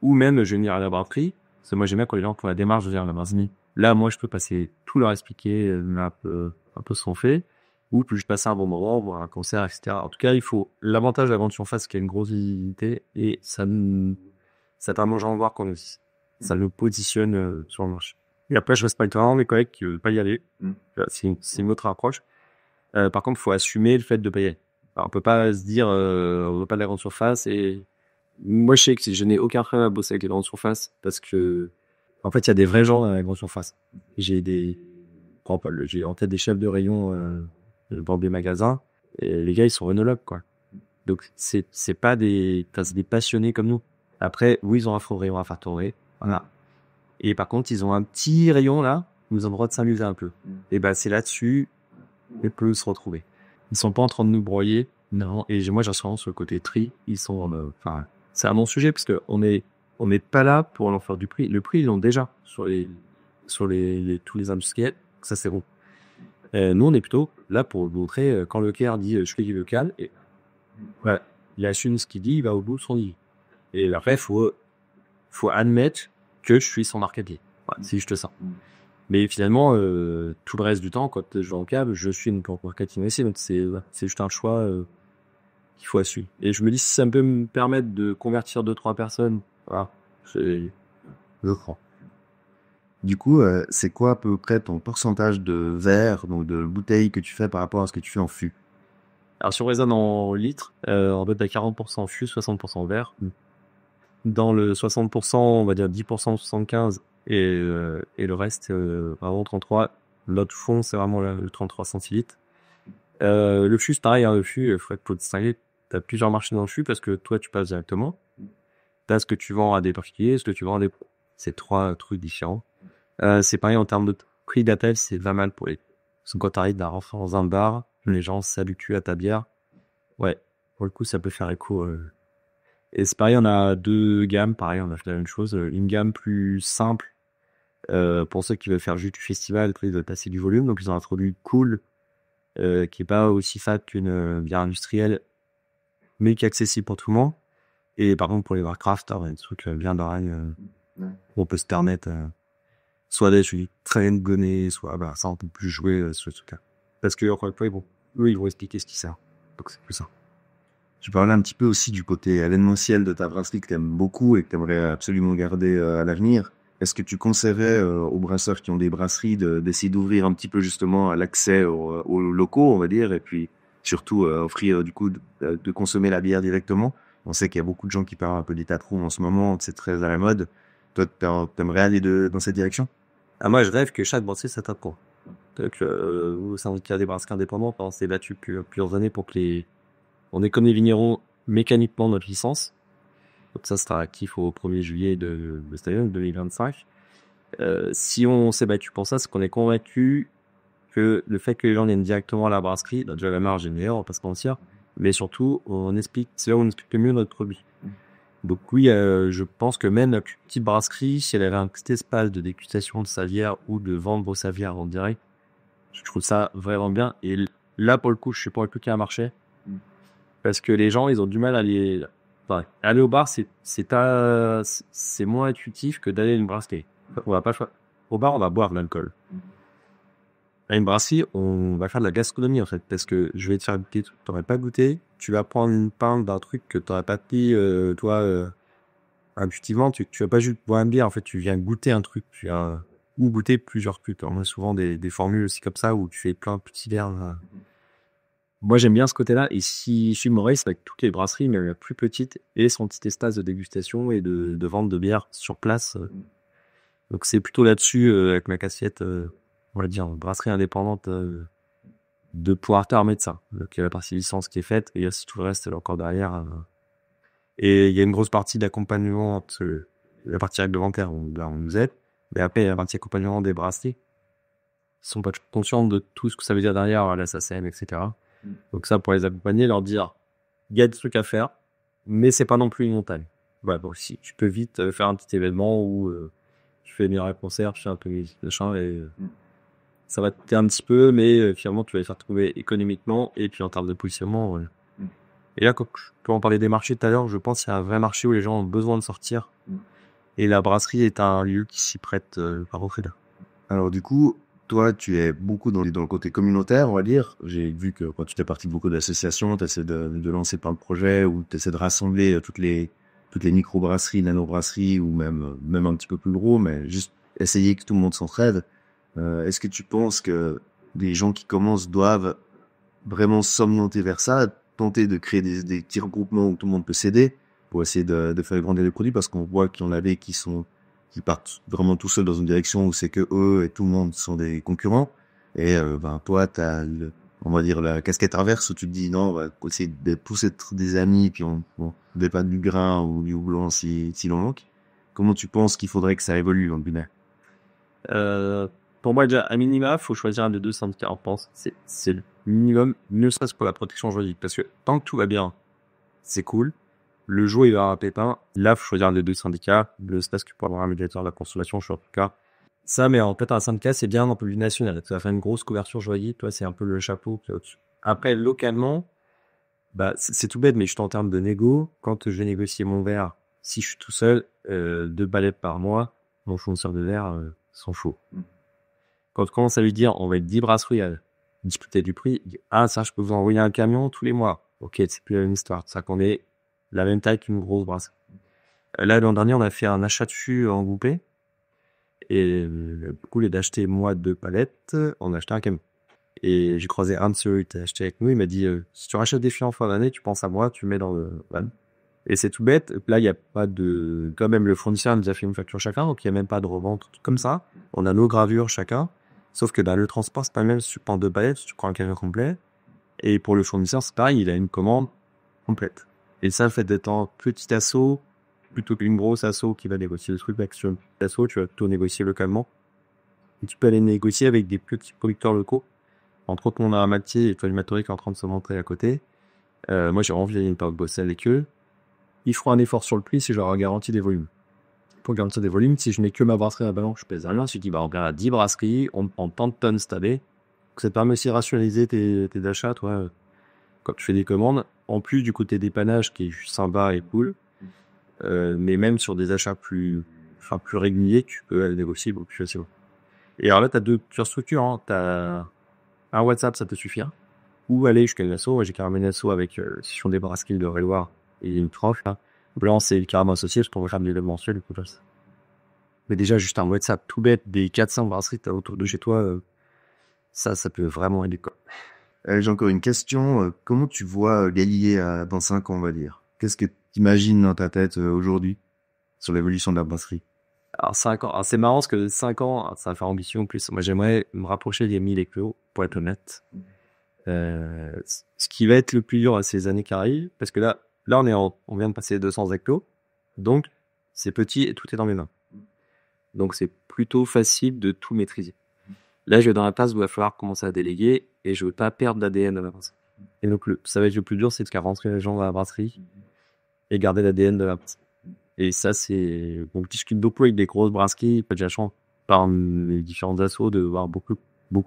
Ou même, je vais venir à la brasserie. Parce que moi, j'aime bien quand les gens font la démarche de venir à la brasserie. Là, moi, je peux passer tout leur expliquer un peu ce qu'on fait. Ou plus juste passer un bon moment, voir un concert, etc. En tout cas, il faut l'avantage de la grande surface, qui a une grosse visibilité, et ça permet aux gens de voir qu'on aussi. Ça le positionne sur le marché. Et après, je respecte vraiment mes collègues qui veulent pas y aller. C'est une autre approche. Par contre, il faut assumer le fait de pas y aller. Alors, on peut pas se dire, on veut pas de la grande surface. Et moi, je sais que je n'ai aucun problème à bosser avec les grandes surfaces parce que, en fait, il y a des vrais gens dans la grande surface. J'ai en tête des chefs de rayon dans des magasins. Et les gars, ils sont œnologues, quoi. Donc, c'est pas c'est des passionnés comme nous. Après, oui, ils ont un faux rayon à faire tourner. Voilà. Et par contre, ils ont un petit rayon là, où ils ont le droit de s'amuser un peu. Et c'est là-dessus, ils peuvent se retrouver. Ils sont pas en train de nous broyer. Non. Et moi, j'assure vraiment sur le côté tri. Ils sont, c'est un bon sujet parce que on n'est pas là pour leur faire du prix. Le prix, ils l'ont déjà sur tous les industriels. Ça, c'est bon. Nous, on est plutôt là pour montrer quand le CAIR dit je fais du local. Et ouais, il assume ce qu'il dit, il va au bout de son dit. Et après, faut admettre que je suis son marketing. Ouais, c'est juste ça. Mais finalement, tout le reste du temps, quand je vais en cave, je suis une marketing aussi. Donc c'est juste un choix qu'il faut assumer. Et je me dis, si ça peut me permettre de convertir 2-3 personnes, voilà, je crois. Du coup, c'est quoi à peu près ton pourcentage de verres, donc de bouteilles que tu fais par rapport à ce que tu fais en fût? Alors, si on raisonne en litres, on doit être à 40% en fût, 60% en verre. Dans le 60%, on va dire 10%, 75%, et le reste, vraiment 33%. L'autre fond, c'est vraiment le 33 centilitres. Le fût, c'est pareil, le fût, il faut te distinguer. Tu as plusieurs marchés dans le fût parce que toi, tu passes directement. Tu as ce que tu vends à des particuliers, ce que tu vends à des pros. C'est 3 trucs différents. C'est pareil en termes de prix d'appel, c'est pas mal pour les. Parce que quand tu arrives dans un bar, les gens s'habituent à ta bière. Ouais, pour le coup, ça peut faire écho. Et c'est pareil, on a 2 gammes, pareil, on a fait la même chose. Une gamme plus simple pour ceux qui veulent faire juste du festival, ils veulent passer du volume. Donc, ils ont introduit Cool, qui est pas aussi fat qu'une bière industrielle, mais qui est accessible pour tout le monde. Et par contre, pour les Warcraft, on a des trucs bien d'oreille où on peut se permettre soit des très gonnés, soit ça, on peut plus jouer sur ce truc-là. Parce que, encore une fois, ils vont expliquer ce qui sert. Donc, c'est plus ça. Tu parlais un petit peu aussi du côté événementiel de ta brasserie que tu aimes beaucoup et que tu aimerais absolument garder à l'avenir. est-ce que tu conseillerais aux brasseurs qui ont des brasseries d'essayer d'ouvrir un petit peu justement l'accès aux locaux, on va dire, et puis surtout offrir du coup de consommer la bière directement? On sait qu'il y a beaucoup de gens qui parlent un peu des taprooms en ce moment, c'est très à la mode. Toi, t'aimerais aller dans cette direction? Ah, moi, je rêve que chaque brasserie ça tape. Donc, au syndicat des brasseries indépendants, on s'est battu plusieurs années pour que on ait comme les vignerons mécaniquement notre licence. Donc ça sera actif au 1er juillet de cette année, 2025. Si on s'est battu pour ça, c'est qu'on est convaincu que le fait que les gens viennent directement à la brasserie, déjà la marge est meilleure, on va pas se mentir, mais surtout, c'est là où on explique le mieux notre produit. Donc oui, je pense que même la plus petite brasserie, si elle avait un petit espace de dégustation de sa bière ou de vendre sa bière en direct, je trouve ça vraiment bien. Et là, pour le coup, je suis pas le plus qui a marché. Parce que les gens, ils ont du mal à aller au bar, c'est moins intuitif que d'aller à une brasserie. On va pas au bar, on va boire de l'alcool. À une brasserie, on va faire de la gastronomie, en fait, parce que je vais te faire goûter des trucs que t'aurais pas goûté. Tu vas prendre une pinte d'un truc que t'aurais pas pris, toi, intuitivement. Tu vas pas juste boire une bière, en fait, tu viens goûter un truc, ou goûter plusieurs trucs. On a souvent des formules aussi comme ça où tu fais plein de petits verres. Moi, j'aime bien ce côté-là. Et si je suis Maurice, avec toutes les brasseries, mais la plus petite, et son petit espace de dégustation et de vente de bière sur place. Donc, c'est plutôt là-dessus, avec ma casquette, on va dire, brasserie indépendante, de pouvoir t'armer de ça. Donc, il y a la partie licence qui est faite, et il y a aussi tout le reste là, encore derrière. Et il y a une grosse partie d'accompagnement entre la partie réglementaire, on nous aide. Mais après, il y a la partie accompagnement des brasseries. Ils sont pas conscients de tout ce que ça veut dire derrière, la SACM, etc. Donc ça, pour les accompagner, leur dire, il y a des trucs à faire, mais c'est pas non plus une montagne. Voilà, bon, si tu peux vite faire un petit événement où tu fais venir un concert, tu fais un peu de chant et ça va te coûter un petit peu, mais finalement, tu vas les faire trouver économiquement et puis en termes de positionnement. Voilà. Et là, quand on parlait des marchés tout à l'heure, je pense qu'il y a un vrai marché où les gens ont besoin de sortir. Et la brasserie est un lieu qui s'y prête par rentrer là. Alors du coup, toi, tu es beaucoup dans le côté communautaire, on va dire. J'ai vu que quand tu fais partie de beaucoup d'associations, tu essaies de lancer plein de projets ou tu essaies de rassembler toutes les micro-brasseries, nano-brasseries ou même un petit peu plus gros, mais juste essayer que tout le monde s'entraide. Est-ce que tu penses que des gens qui commencent doivent vraiment s'orienter vers ça, tenter de créer des petits regroupements où tout le monde peut s'aider pour essayer de faire grandir les produits, parce qu'on voit qu'il y en avait qui partent vraiment tout seuls dans une direction où c'est que eux et tout le monde sont des concurrents. Et toi, t'as on va dire la casquette inverse où tu te dis non, on va essayer de tous être des amis, puis on dépanne du grain ou du houblon si l'on manque. Comment tu penses qu'il faudrait que ça évolue en binaire? Pour moi, déjà, à minima, faut choisir un des deux syndicats. On pense c'est le minimum, ne serait-ce que pour la protection juridique, parce que tant que tout va bien, c'est cool. Le jour où il va y avoir un pépin, là, faut choisir un des deux syndicats, ne serait-ce que pour avoir un médiateur de la consommation, je suis en tout cas. Ça, mais en fait, un syndicat, c'est bien d'un point de vue national. Ça va faire une grosse couverture juridique, toi, c'est un peu le chapeau qui est au-dessus. Après, localement, c'est tout bête, mais juste en termes de négo, quand je vais négocier mon verre, si je suis tout seul, 2 balais par mois, mon fournisseur de verre s'en fout. Quand on commence à lui dire, on va être 10 brasseries à discuter du prix, il dit, ça, je peux vous envoyer un camion tous les mois. Ok, c'est plus la même histoire. Ça qu'on est la même taille qu'une grosse brasserie. Là, l'an dernier, on a fait un achat de fût en groupé. Et le coup, il est d'acheter, moi, 2 palettes, on a acheté un camion. Et j'ai croisé un de ceux qui a acheté avec nous, il m'a dit, si tu rachètes des fûts en fin d'année, tu penses à moi, tu mets dans le van. Et c'est tout bête. Là, il n'y a pas quand même, le fournisseur nous a fait une facture chacun, donc il n'y a même pas de revente, tout comme ça. On a nos gravures chacun. Sauf que, le transport, c'est pas le même si tu prends 2 palettes, si tu prends un camion complet. Et pour le fournisseur, c'est pareil, il a une commande complète. Et ça, le fait d'être en petit assaut, plutôt qu'une grosse assaut qui va négocier le truc, avec ce petit assaut, tu vas plutôt négocier localement. Et tu peux aller négocier avec des petits producteurs locaux. Entre autres, on a un Mathieu et toi, le Matori qui est en train de se montrer à côté. Moi, j'ai envie de bosser avec eux. Ils feront un effort sur le prix si je leur garantis des volumes. Pour garantir des volumes, si je n'ai que ma brasserie à Ballon, je pèse rien. Si je dis, on regarde à 10 brasseries, on prend tant de tonnes cette année. Donc, ça te permet aussi de rationaliser tes achats, toi, quand tu fais des commandes. En plus du côté dépannage qui est sympa et cool. Mais même sur des achats plus réguliers, tu peux aller négocier beaucoup plus facilement. Et alors là, t'as deux structures, hein. T'as un WhatsApp, ça peut suffire. Ou aller jusqu'à une asso. J'ai carrément une asso avec session des brasseries de Réloir et une prof, là. Blanc, c'est carrément associé, parce qu'on va faire des événements mensuels, du coup, là. Mais déjà, juste un WhatsApp tout bête des 400 brasseries que t'as autour de chez toi, ça peut vraiment aider, quoi. J'ai encore une question. Comment tu vois Galilée dans 5 ans, on va dire? Qu'est-ce que tu imagines dans ta tête aujourd'hui sur l'évolution de la brasserie? Alors 5 ans, alors c'est marrant parce que 5 ans, ça va faire ambition en plus. Moi, j'aimerais me rapprocher des 1000 hectos, pour être honnête. Ce qui va être le plus dur, c'est les années qui arrivent, parce que là, on vient de passer les 200 hectos, donc c'est petit et tout est dans mes mains. Donc c'est plutôt facile de tout maîtriser. Là, je vais dans la phase où il va falloir commencer à déléguer et je veux pas perdre l'ADN de la brasserie. Et donc, ça va être le plus dur, c'est de faire rentrer les gens dans la brasserie et garder l'ADN de la brasserie. Et ça, c'est... Bon, je discute beaucoup avec des grosses brasseries. J'ai la chance, par les différents assos, de voir beaucoup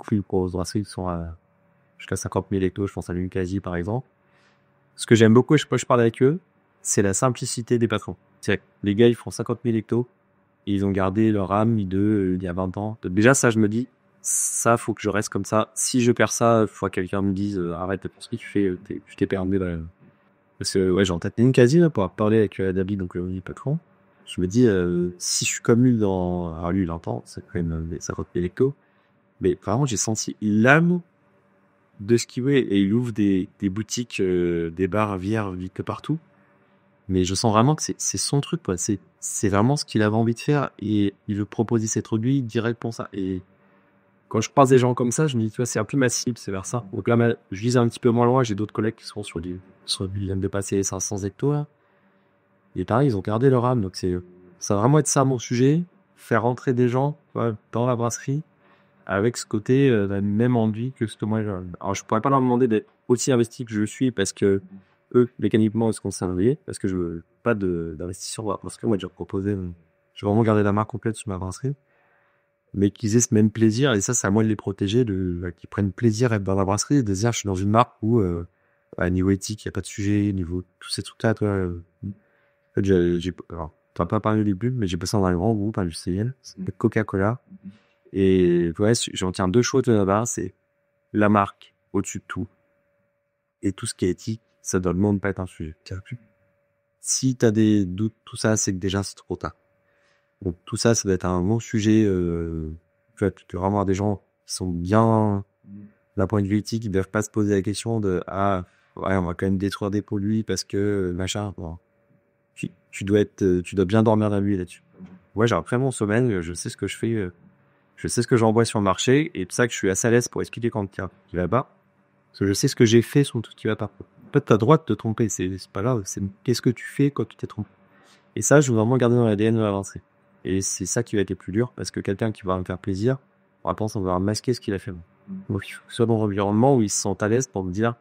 plus grosses brasseries qui sont à jusqu'à 50 000 hectos. Je pense à l'Unicasi, par exemple. Ce que j'aime beaucoup, et je parle avec eux, c'est la simplicité des patrons. C'est-à-dire que les gars, ils font 50 000 hectos et ils ont gardé leur âme il y a 20 ans. Déjà, ça, je me dis, ça, faut que je reste comme ça. Si je perds ça, il faut que quelqu'un me dise, arrête de penser ce que tu fais, tu t'es perdu. Parce que, ouais, j'ai en tête une quasi, là, pour parler avec David, donc le patron. Je me dis, si je suis comme lui alors lui, il entend, c'est quand même des 50 000 hectos. Mais vraiment, j'ai senti l'âme de ce qu'il veut, et il ouvre des boutiques, des bars à bière vite partout. Mais je sens vraiment que c'est son truc, quoi. C'est vraiment ce qu'il avait envie de faire, et il veut proposer ses produits direct pour ça. Et quand je croise des gens comme ça, je me dis, tu vois, c'est un peu ma cible, c'est vers ça. Donc là, je vise un petit peu moins loin. J'ai d'autres collègues qui sont sur ils viennent de passer 500 hectos, là. Et pareil, ils ont gardé leur âme. Donc ça va vraiment être ça, mon sujet. Faire rentrer des gens, ouais, dans la brasserie, avec ce côté, la même envie que ce que moi, alors je pourrais pas leur demander d'être aussi investi que je suis, parce que eux, mécaniquement, ils se conservent, parce que je veux pas d'investissement, parce que moi, j'ai proposé, je veux vraiment garder la marque complète sur ma brasserie. Mais qu'ils aient ce même plaisir, et ça, c'est à moi de les protéger, qu'ils prennent plaisir à être dans la brasserie, et de dire, je suis dans une marque où, à niveau éthique, il n'y a pas de sujet, niveau tous ces trucs-là, toi, en fait, alors, t'en as pas parlé au début, mais j'ai passé dans un grand groupe industriel, c'est Coca-Cola, et ouais, j'en tiens 2 choses là-bas, c'est la marque au-dessus de tout, et tout ce qui est éthique, ça doit le monde pas être un sujet. Si t'as des doutes, tout ça, c'est que déjà, c'est trop tard. Donc tout ça, ça doit être un bon sujet. Tu vois, tu dois vraiment avoir des gens qui sont bien d'un point de vue éthique, ils ne doivent pas se poser la question de ouais, on va quand même détruire des produits parce que machin. Bon. Tu dois bien dormir la nuit là-dessus. Ouais, j'ai un très bon sommeil, je sais ce que je fais, je sais ce que j'envoie sur le marché, et c'est ça que je suis assez à l'aise pour expliquer quand il va pas. Parce que je sais ce que j'ai fait sur tout ce qui va pas. Peut-être t'as le droit de te tromper, c'est pas grave. C'est qu'est-ce que tu fais quand tu t'es trompé. Et ça, je veux vraiment garder dans l'ADN de l'avancée. Et c'est ça qui va être le plus dur, parce que quelqu'un qui va me faire plaisir, on va masquer ce qu'il a fait. Donc il faut que ce soit dans un environnement où ils se sentent à l'aise pour me dire,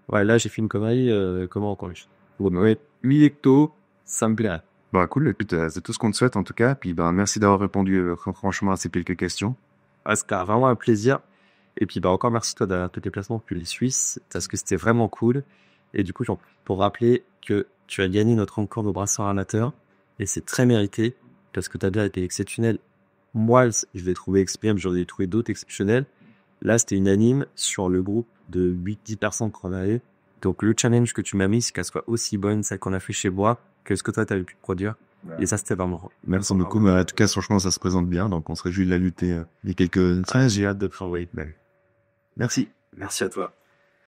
ouais, là j'ai fait une connerie, comment on corrige. Bon, ouais, 1000 hectos, ça me plairait. Bah cool, écoute, c'est tout ce qu'on te souhaite en tout cas. Puis merci d'avoir répondu franchement à ces quelques questions. Ouais, c'était vraiment un plaisir. Et puis encore merci toi d'avoir tous tes placements depuis les Suisses, parce que c'était vraiment cool. Et du coup, pour rappeler que tu as gagné notre concours de brasseur amateur, et c'est très mérité, parce que ta bière était exceptionnelle. Moi, je l'ai trouvé exceptionnel, j'en ai trouvé d'autres exceptionnels. Là, c'était unanime sur le groupe de 8-10 personnes qu'on avait. Donc, le challenge que tu m'as mis, c'est qu'elle soit aussi bonne, celle qu'on a fait chez Bois, que ce que toi, tu avais pu produire. Ouais. Et ça, c'était vraiment... Merci beaucoup, mais en tout cas, franchement, ça se présente bien. Donc, on se réjouit de la lutter il y a quelques... Très, j'ai hâte de travailler. Merci. Merci à toi.